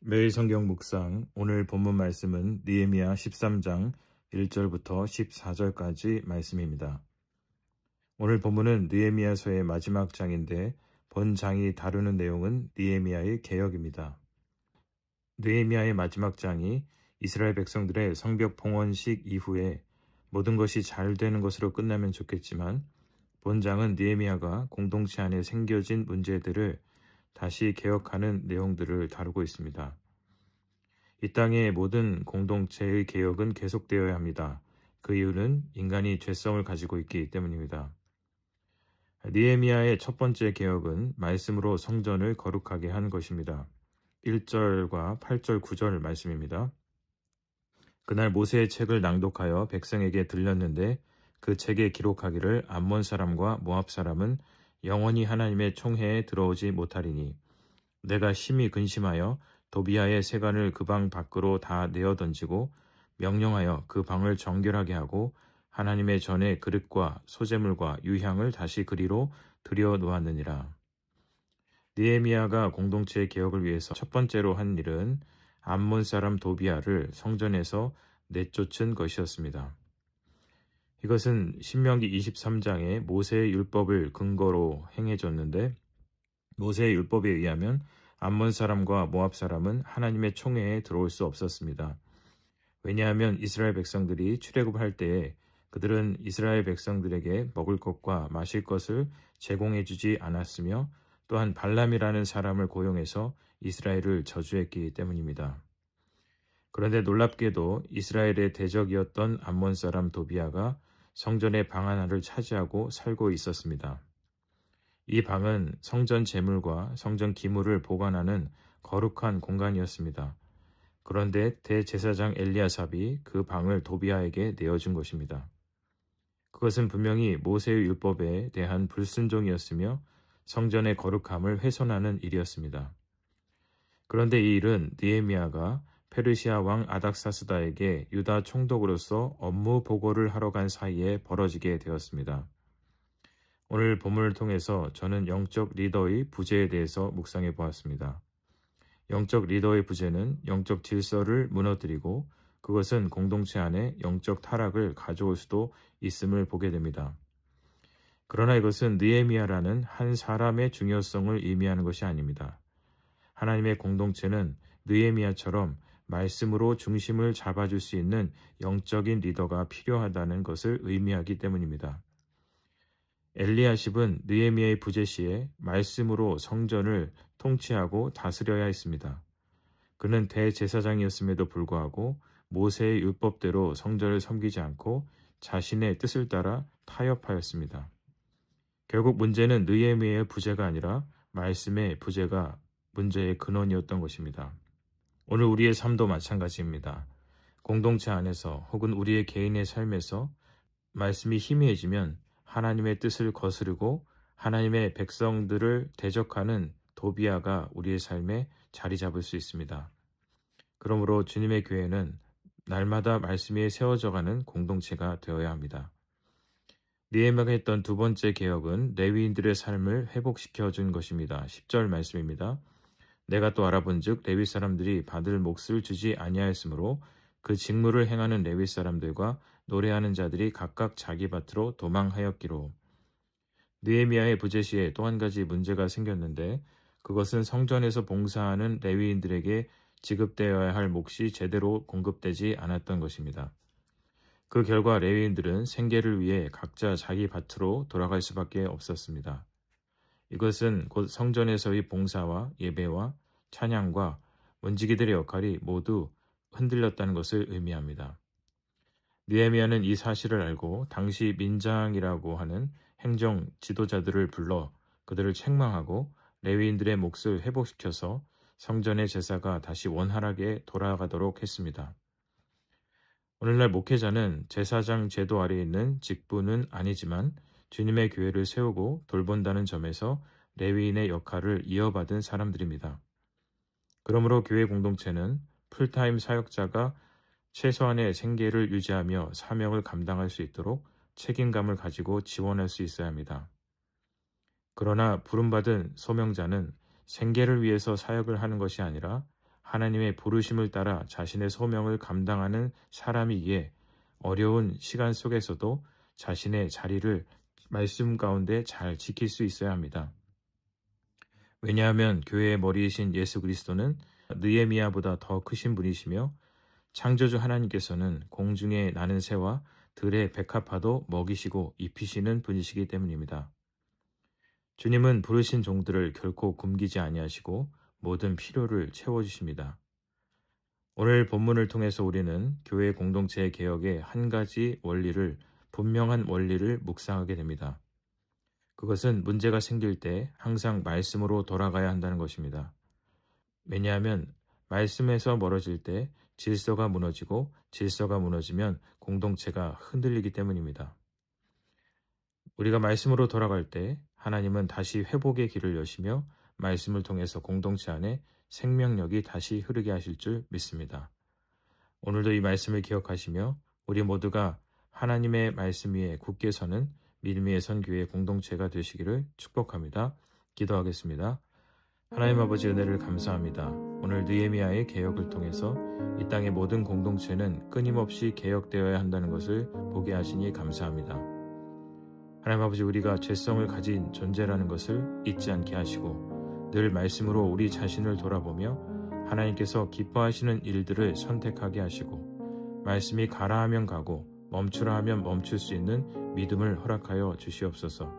매일 성경 묵상, 오늘 본문 말씀은 느헤미야 13장 1절부터 14절까지 말씀입니다. 오늘 본문은 느헤미야서의 마지막 장인데 본 장이 다루는 내용은 느헤미야의 개혁입니다. 느헤미야의 마지막 장이 이스라엘 백성들의 성벽 봉헌식 이후에 모든 것이 잘 되는 것으로 끝나면 좋겠지만 본 장은 느헤미야가 공동체 안에 생겨진 문제들을 다시 개혁하는 내용들을 다루고 있습니다. 이 땅의 모든 공동체의 개혁은 계속되어야 합니다. 그 이유는 인간이 죄성을 가지고 있기 때문입니다. 느헤미야의 첫 번째 개혁은 말씀으로 성전을 거룩하게 한 것입니다. 1절과 8절 9절 말씀입니다. 그날 모세의 책을 낭독하여 백성에게 들렸는데 그 책에 기록하기를 암몬 사람과 모압 사람은 영원히 하나님의 총회에 들어오지 못하리니 내가 심히 근심하여 도비아의 세관을 그 방 밖으로 다 내어 던지고 명령하여 그 방을 정결하게 하고 하나님의 전에 그릇과 소재물과 유향을 다시 그리로 들여 놓았느니라. 느헤미야가 공동체의 개혁을 위해서 첫 번째로 한 일은 암몬 사람 도비아를 성전에서 내쫓은 것이었습니다. 이것은 신명기 23장의 모세의 율법을 근거로 행해졌는데 모세의 율법에 의하면 암몬 사람과 모압 사람은 하나님의 총회에 들어올 수 없었습니다. 왜냐하면 이스라엘 백성들이 출애굽할 때에 그들은 이스라엘 백성들에게 먹을 것과 마실 것을 제공해 주지 않았으며 또한 발람이라는 사람을 고용해서 이스라엘을 저주했기 때문입니다. 그런데 놀랍게도 이스라엘의 대적이었던 암몬 사람 도비아가 성전의 방 하나를 차지하고 살고 있었습니다. 이 방은 성전 제물과 성전 기물을 보관하는 거룩한 공간이었습니다. 그런데 대제사장 엘리야삽이 그 방을 도비아에게 내어준 것입니다. 그것은 분명히 모세의 율법에 대한 불순종이었으며 성전의 거룩함을 훼손하는 일이었습니다. 그런데 이 일은 느헤미야가 페르시아 왕 아닥사스다에게 유다 총독으로서 업무 보고를 하러 간 사이에 벌어지게 되었습니다. 오늘 본문을 통해서 저는 영적 리더의 부재에 대해서 묵상해 보았습니다. 영적 리더의 부재는 영적 질서를 무너뜨리고 그것은 공동체 안에 영적 타락을 가져올 수도 있음을 보게 됩니다. 그러나 이것은 느헤미야라는 한 사람의 중요성을 의미하는 것이 아닙니다. 하나님의 공동체는 느헤미야처럼 말씀으로 중심을 잡아줄 수 있는 영적인 리더가 필요하다는 것을 의미하기 때문입니다. 엘리야십은 느헤미야의 부재 시에 말씀으로 성전을 통치하고 다스려야 했습니다. 그는 대제사장이었음에도 불구하고 모세의 율법대로 성전을 섬기지 않고 자신의 뜻을 따라 타협하였습니다. 결국 문제는 느헤미야의 부재가 아니라 말씀의 부재가 문제의 근원이었던 것입니다. 오늘 우리의 삶도 마찬가지입니다. 공동체 안에서 혹은 우리의 개인의 삶에서 말씀이 희미해지면 하나님의 뜻을 거스르고 하나님의 백성들을 대적하는 도비아가 우리의 삶에 자리 잡을 수 있습니다. 그러므로 주님의 교회는 날마다 말씀 위에 세워져가는 공동체가 되어야 합니다. 느헤미야가 했던 두 번째 개혁은 레위인들의 삶을 회복시켜준 것입니다. 10절 말씀입니다. 내가 또 알아본즉 레위 사람들이 받을 몫을 주지 아니하였으므로 그 직무를 행하는 레위 사람들과 노래하는 자들이 각각 자기 밭으로 도망하였기로. 느헤미야의 부재 시에 또 한 가지 문제가 생겼는데 그것은 성전에서 봉사하는 레위인들에게 지급되어야 할 몫이 제대로 공급되지 않았던 것입니다. 그 결과 레위인들은 생계를 위해 각자 자기 밭으로 돌아갈 수밖에 없었습니다. 이것은 곧 성전에서의 봉사와 예배와 찬양과 문지기들의 역할이 모두 흔들렸다는 것을 의미합니다. 느헤미야는 이 사실을 알고 당시 민장이라고 하는 행정 지도자들을 불러 그들을 책망하고 레위인들의 몫을 회복시켜서 성전의 제사가 다시 원활하게 돌아가도록 했습니다. 오늘날 목회자는 제사장 제도 아래에 있는 직분은 아니지만 주님의 교회를 세우고 돌본다는 점에서 레위인의 역할을 이어받은 사람들입니다. 그러므로 교회 공동체는 풀타임 사역자가 최소한의 생계를 유지하며 사명을 감당할 수 있도록 책임감을 가지고 지원할 수 있어야 합니다. 그러나 부름받은 소명자는 생계를 위해서 사역을 하는 것이 아니라 하나님의 부르심을 따라 자신의 소명을 감당하는 사람이기에 어려운 시간 속에서도 자신의 자리를 말씀 가운데 잘 지킬 수 있어야 합니다. 왜냐하면 교회의 머리이신 예수 그리스도는 느헤미야보다 더 크신 분이시며 창조주 하나님께서는 공중에 나는 새와 들의 백합화도 먹이시고 입히시는 분이시기 때문입니다. 주님은 부르신 종들을 결코 굶기지 아니하시고 모든 필요를 채워주십니다. 오늘 본문을 통해서 우리는 교회 공동체 개혁의 한 가지 원리를, 분명한 원리를 묵상하게 됩니다. 그것은 문제가 생길 때 항상 말씀으로 돌아가야 한다는 것입니다. 왜냐하면 말씀에서 멀어질 때 질서가 무너지고 질서가 무너지면 공동체가 흔들리기 때문입니다. 우리가 말씀으로 돌아갈 때 하나님은 다시 회복의 길을 여시며 말씀을 통해서 공동체 안에 생명력이 다시 흐르게 하실 줄 믿습니다. 오늘도 이 말씀을 기억하시며 우리 모두가 하나님의 말씀 위에 굳게 서는 믿음 위에 선 교회 공동체가 되시기를 축복합니다. 기도하겠습니다. 하나님 아버지 은혜를 감사합니다. 오늘 느헤미야의 개혁을 통해서 이 땅의 모든 공동체는 끊임없이 개혁되어야 한다는 것을 보게 하시니 감사합니다. 하나님 아버지, 우리가 죄성을 가진 존재라는 것을 잊지 않게 하시고 늘 말씀으로 우리 자신을 돌아보며 하나님께서 기뻐하시는 일들을 선택하게 하시고 말씀이 가라 하면 가고 멈추라 하면 멈출 수 있는 믿음을 허락하여 주시옵소서.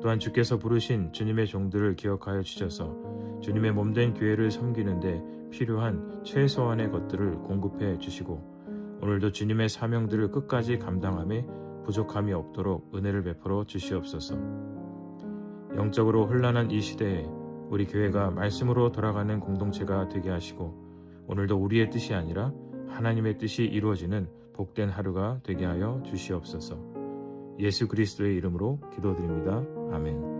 또한 주께서 부르신 주님의 종들을 기억하여 주셔서 주님의 몸된 교회를 섬기는데 필요한 최소한의 것들을 공급해 주시고 오늘도 주님의 사명들을 끝까지 감당함에 부족함이 없도록 은혜를 베풀어 주시옵소서. 영적으로 혼란한 이 시대에 우리 교회가 말씀으로 돌아가는 공동체가 되게 하시고 오늘도 우리의 뜻이 아니라 하나님의 뜻이 이루어지는 복된 하루가 되게 하여 주시옵소서. 예수 그리스도의 이름으로 기도드립니다. 아멘.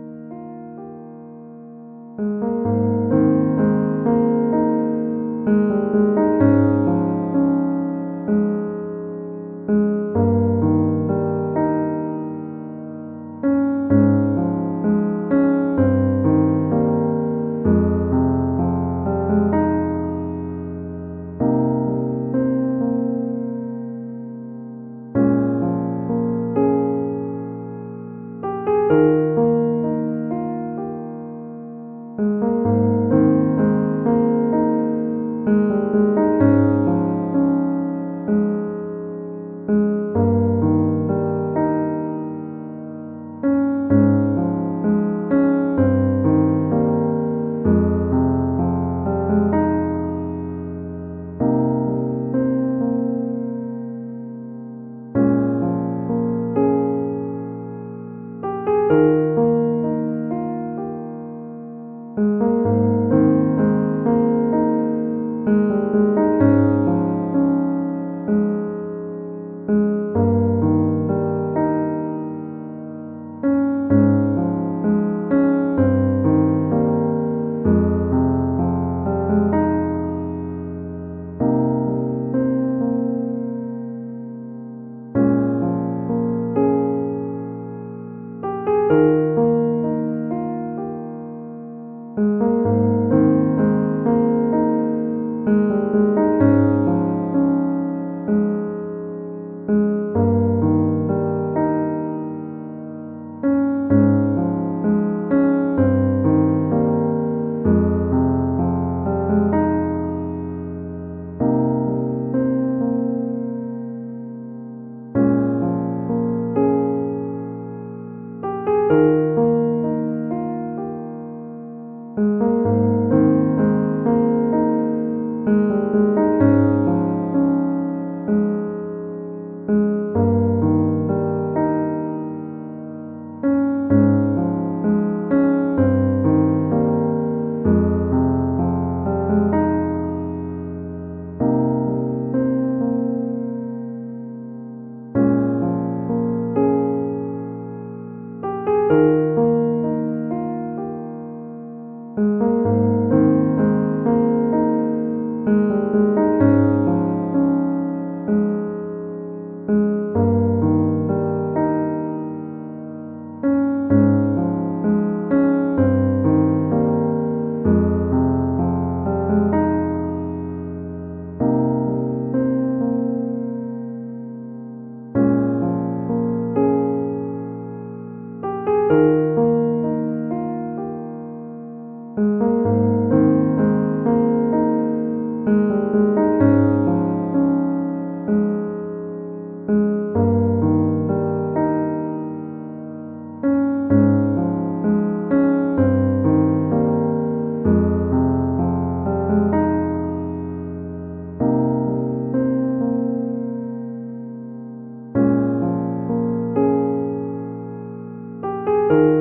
you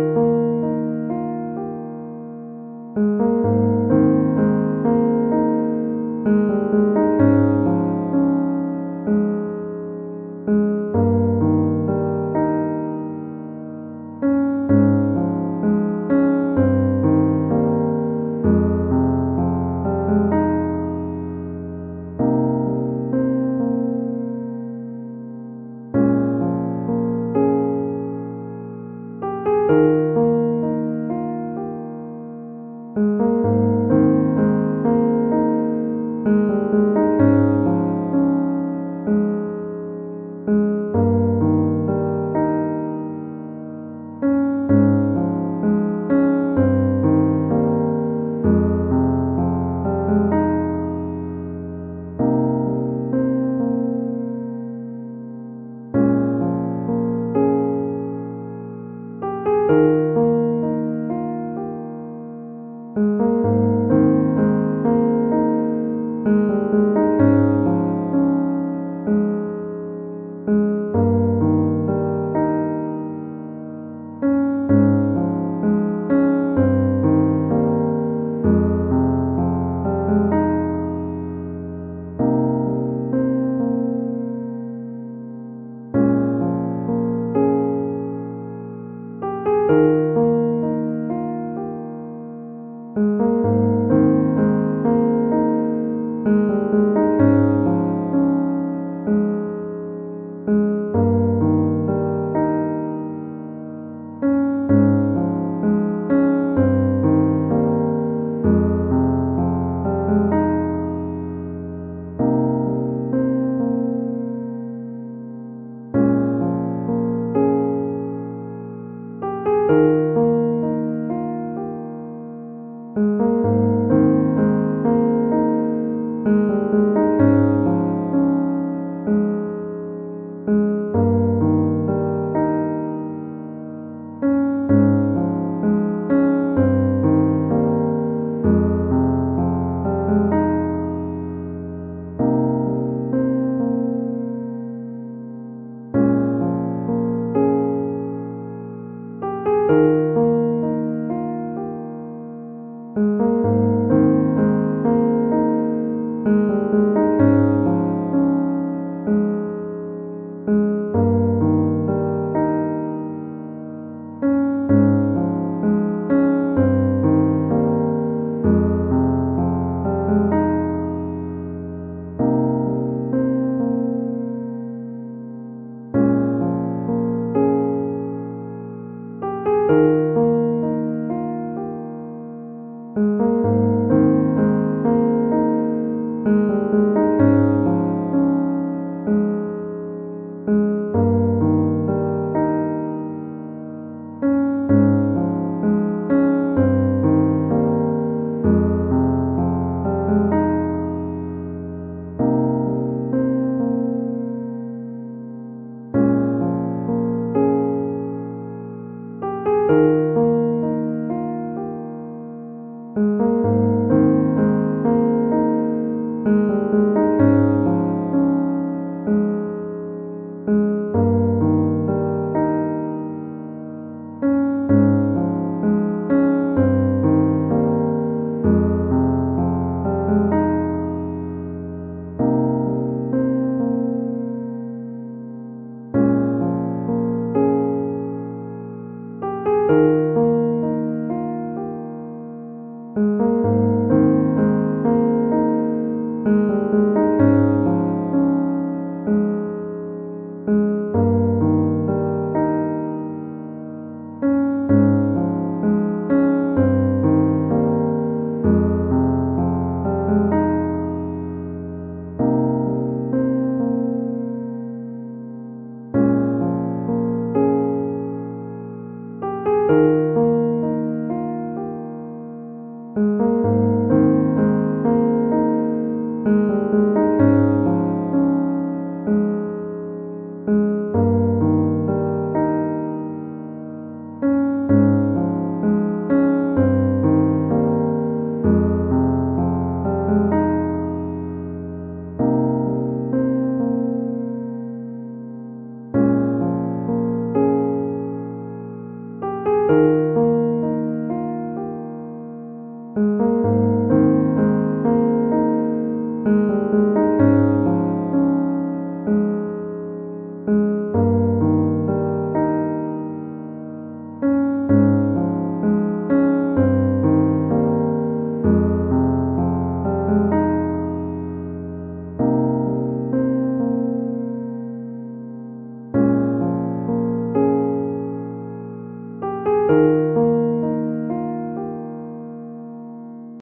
감사합니다.